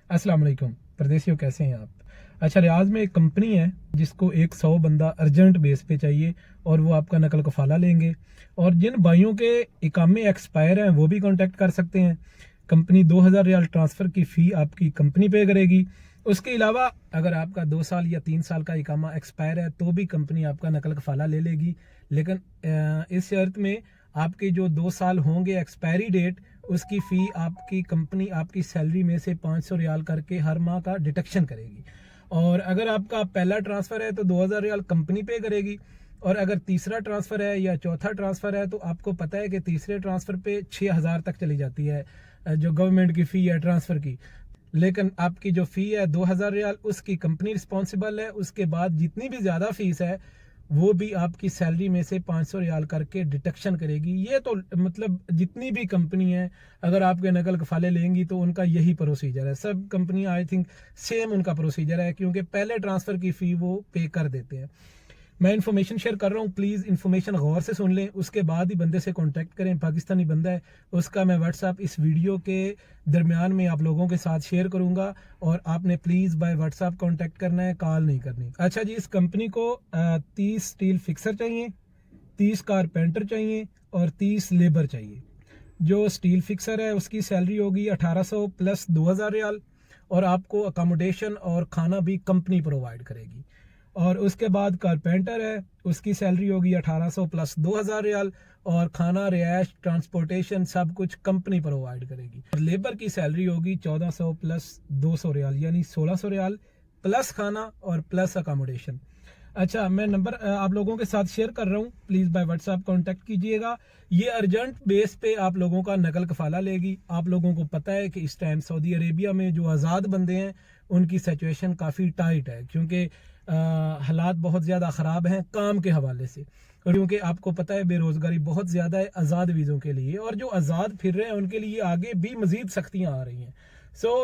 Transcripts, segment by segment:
अस्सलाम वालेकुम परदेसियों, कैसे हैं आप? अच्छा, रियाज में एक कंपनी है जिसको 100 बंदा अर्जेंट बेस पे चाहिए और वो आपका नकल कफाला लेंगे। और जिन भाइयों के इकामे एक्सपायर हैं वो भी कांटेक्ट कर सकते हैं। कंपनी 2000 रियाल ट्रांसफ़र की फ़ी आपकी कंपनी पे करेगी। उसके अलावा अगर आपका 2 साल या 3 साल का इकामा एक्सपायर है तो भी कंपनी आपका नकल कफाला ले लेगी। लेकिन इस शर्त में आपके जो 2 साल होंगे एक्सपायरी डेट, उसकी फ़ी आपकी कंपनी आपकी सैलरी में से 500 रियाल करके हर माह का डिडक्शन करेगी। और अगर आपका पहला ट्रांसफ़र है तो 2000 रियाल कंपनी पे करेगी। और अगर तीसरा ट्रांसफ़र है या चौथा ट्रांसफ़र है तो आपको पता है कि तीसरे ट्रांसफ़र पे 6000 तक चली जाती है जो गवर्नमेंट की फ़ी है ट्रांसफ़र की। लेकिन आपकी जो फ़ी है 2000 रियाल, उसकी कंपनी रिस्पॉन्सिबल है। उसके बाद जितनी भी ज़्यादा फ़ीस है वो भी आपकी सैलरी में से 500 रियाल करके डिडक्शन करेगी। ये तो मतलब जितनी भी कंपनी है अगर आपके नकल कफाले लेंगी तो उनका यही प्रोसीजर है। सब कंपनी आई थिंक सेम उनका प्रोसीजर है, क्योंकि पहले ट्रांसफ़र की फ़ी वो पे कर देते हैं। मैं इन्फॉर्मेशन शेयर कर रहा हूँ, प्लीज़ इन्फॉर्मेशन गौर से सुन लें, उसके बाद ही बंदे से कांटेक्ट करें। पाकिस्तानी बंदा है, उसका मैं व्हाट्सअप इस वीडियो के दरमियान में आप लोगों के साथ शेयर करूँगा और आपने प्लीज़ बाय व्हाट्सअप कांटेक्ट करना है, कॉल नहीं करनी। अच्छा जी, इस कंपनी को 30 स्टील फिक्सर चाहिए, 30 कारपेंटर चाहिए और 30 लेबर चाहिए। जो स्टील फिक्सर है उसकी सैलरी होगी 1800 प्लस 2000 रियाल और आपको अकोमोडेशन और खाना भी कंपनी प्रोवाइड करेगी। और उसके बाद कारपेंटर है, उसकी सैलरी होगी 1800 प्लस 2000 रियाल और खाना, रिहायश, ट्रांसपोर्टेशन सब कुछ कंपनी प्रोवाइड करेगी। और लेबर की सैलरी होगी 1400 प्लस 200 रियाल यानी 1600 रियाल प्लस खाना और प्लस अकोमोडेशन। अच्छा, मैं नंबर आप लोगों के साथ शेयर कर रहा हूँ, प्लीज़ बाय व्हाट्सएप कांटेक्ट कीजिएगा। ये अर्जेंट बेस पे आप लोगों का नकल कफाला लेगी। आप लोगों को पता है कि इस टाइम सऊदी अरेबिया में जो आज़ाद बंदे हैं उनकी सिचुएशन काफ़ी टाइट है, क्योंकि हालात बहुत ज़्यादा ख़राब हैं काम के हवाले से। और क्योंकि आपको पता है बेरोज़गारी बहुत ज़्यादा है आज़ाद वीज़ों के लिए, और जो आज़ाद फिर रहे हैं उनके लिए आगे भी मज़ीद सख्तियाँ आ रही हैं।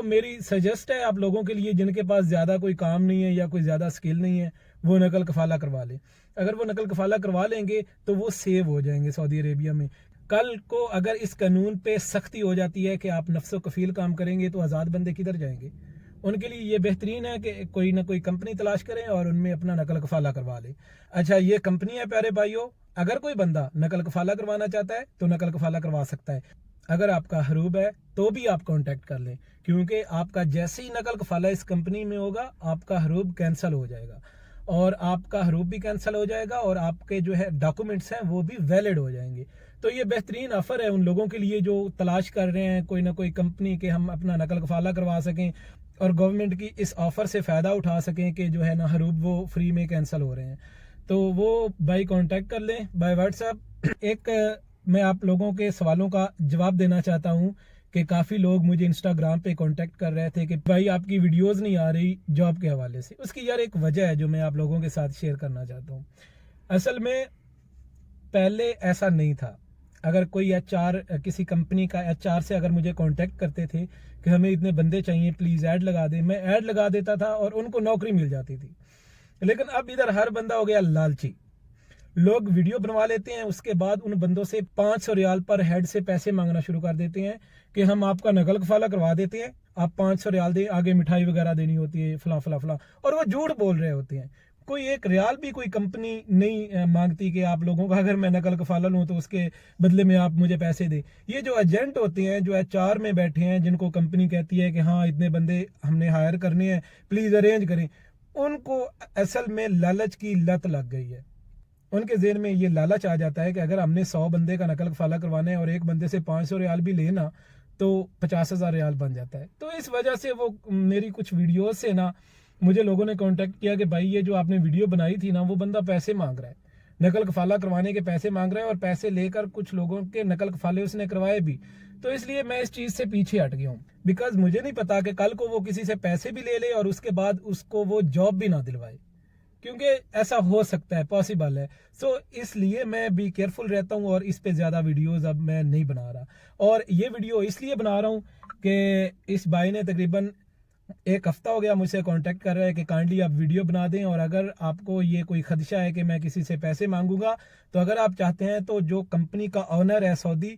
मेरी सजेस्ट है आप लोगों के लिए जिनके पास ज़्यादा कोई काम नहीं है या कोई ज़्यादा स्किल नहीं है, वो नकल कफाला करवा लें। अगर वो नकल कफाला करवा लेंगे तो वो सेव हो जाएंगे सऊदी अरेबिया में। कल को अगर इस कानून पे सख्ती हो जाती है कि आप नफ्सो कफील काम करेंगे तो आज़ाद बंदे किधर जाएंगे? उनके लिए ये बेहतरीन है कि कोई ना कोई कंपनी तलाश करें और उनमें अपना नकल कफाला करवा लें। अच्छा, ये कंपनी है प्यारे भाइयों, अगर कोई बंदा नकल कफाला करवाना चाहता है तो नकल कफाला करवा सकता है। अगर आपका हरूब है तो भी आप कांटेक्ट कर लें, क्योंकि आपका जैसे ही नकल कफाला इस कंपनी में होगा आपका हरूब कैंसिल हो जाएगा। और आपका हरूब भी कैंसिल हो जाएगा और आपके जो है डॉक्यूमेंट्स हैं वो भी वैलिड हो जाएंगे। तो ये बेहतरीन ऑफर है उन लोगों के लिए जो तलाश कर रहे हैं कोई ना कोई कंपनी के हम अपना नकल कफाला करवा सकें और गवर्नमेंट की इस ऑफ़र से फ़ायदा उठा सकें कि जो है ना हरूब वो फ्री में कैंसिल हो रहे हैं। तो वो भाई कांटेक्ट कर लें बाय व्हाट्सएप। एक मैं आप लोगों के सवालों का जवाब देना चाहता हूँ कि काफ़ी लोग मुझे इंस्टाग्राम पे कांटेक्ट कर रहे थे कि भाई आपकी वीडियोस नहीं आ रही जॉब के हवाले से। उसकी यार एक वजह है जो मैं आप लोगों के साथ शेयर करना चाहता हूँ। असल में पहले ऐसा नहीं था। अगर कोई एचआर किसी कंपनी का एचआर से अगर मुझे कांटेक्ट करते थे कि हमें इतने बंदे चाहिए प्लीज़ ऐड लगा दें, मैं ऐड लगा देता था और उनको नौकरी मिल जाती थी। लेकिन अब इधर हर बंदा हो गया लालची। लोग वीडियो बनवा लेते हैं, उसके बाद उन बंदों से 500 रियाल पर हेड से पैसे मांगना शुरू कर देते हैं कि हम आपका नकल कफाला करवा देते हैं, आप 500 रियाल दें, आगे मिठाई वगैरह देनी होती है, फला फला फला। और वो झूठ बोल रहे होते हैं। कोई एक रियाल भी कोई कंपनी नहीं मांगती कि आप लोगों का अगर मैं नकल कफाला लूँ तो उसके बदले में आप मुझे पैसे दें। ये जो एजेंट होते हैं जो एचआर में बैठे हैं जिनको कंपनी कहती है कि हाँ इतने बंदे हमने हायर करने हैं, प्लीज़ अरेंज करें, उनको असल में लालच की लत लग गई है। उनके ज़हन में ये लालच आ जाता है कि अगर हमने 100 बंदे का नकल कफाला करवाना है और एक बंदे से 500 रियाल भी लेना तो 50,000 रियाल बन जाता है। तो इस वजह से वो मेरी कुछ वीडियोस से ना मुझे लोगों ने कांटेक्ट किया कि भाई ये जो आपने वीडियो बनाई थी ना वो बंदा पैसे मांग रहा है, नकल कफाला करवाने के पैसे मांग रहा है और पैसे लेकर कुछ लोगों के नकल कफाले उसने करवाए भी। तो इसलिए मैं इस चीज़ से पीछे हट गया हूँ, बिकॉज मुझे नहीं पता कि कल को वो किसी से पैसे भी ले ले और उसके बाद उसको वो जॉब भी ना दिलवाए, क्योंकि ऐसा हो सकता है, पॉसिबल है। इसलिए मैं भी केयरफुल रहता हूँ और इस पे ज़्यादा वीडियोस अब मैं नहीं बना रहा। और ये वीडियो इसलिए बना रहा हूँ कि इस भाई ने तकरीबन एक हफ्ता हो गया मुझसे कांटेक्ट कर रहा है कि काइंडली आप वीडियो बना दें, और अगर आपको ये कोई खदशा है कि मैं किसी से पैसे मांगूंगा तो अगर आप चाहते हैं तो जो कंपनी का ऑनर है सऊदी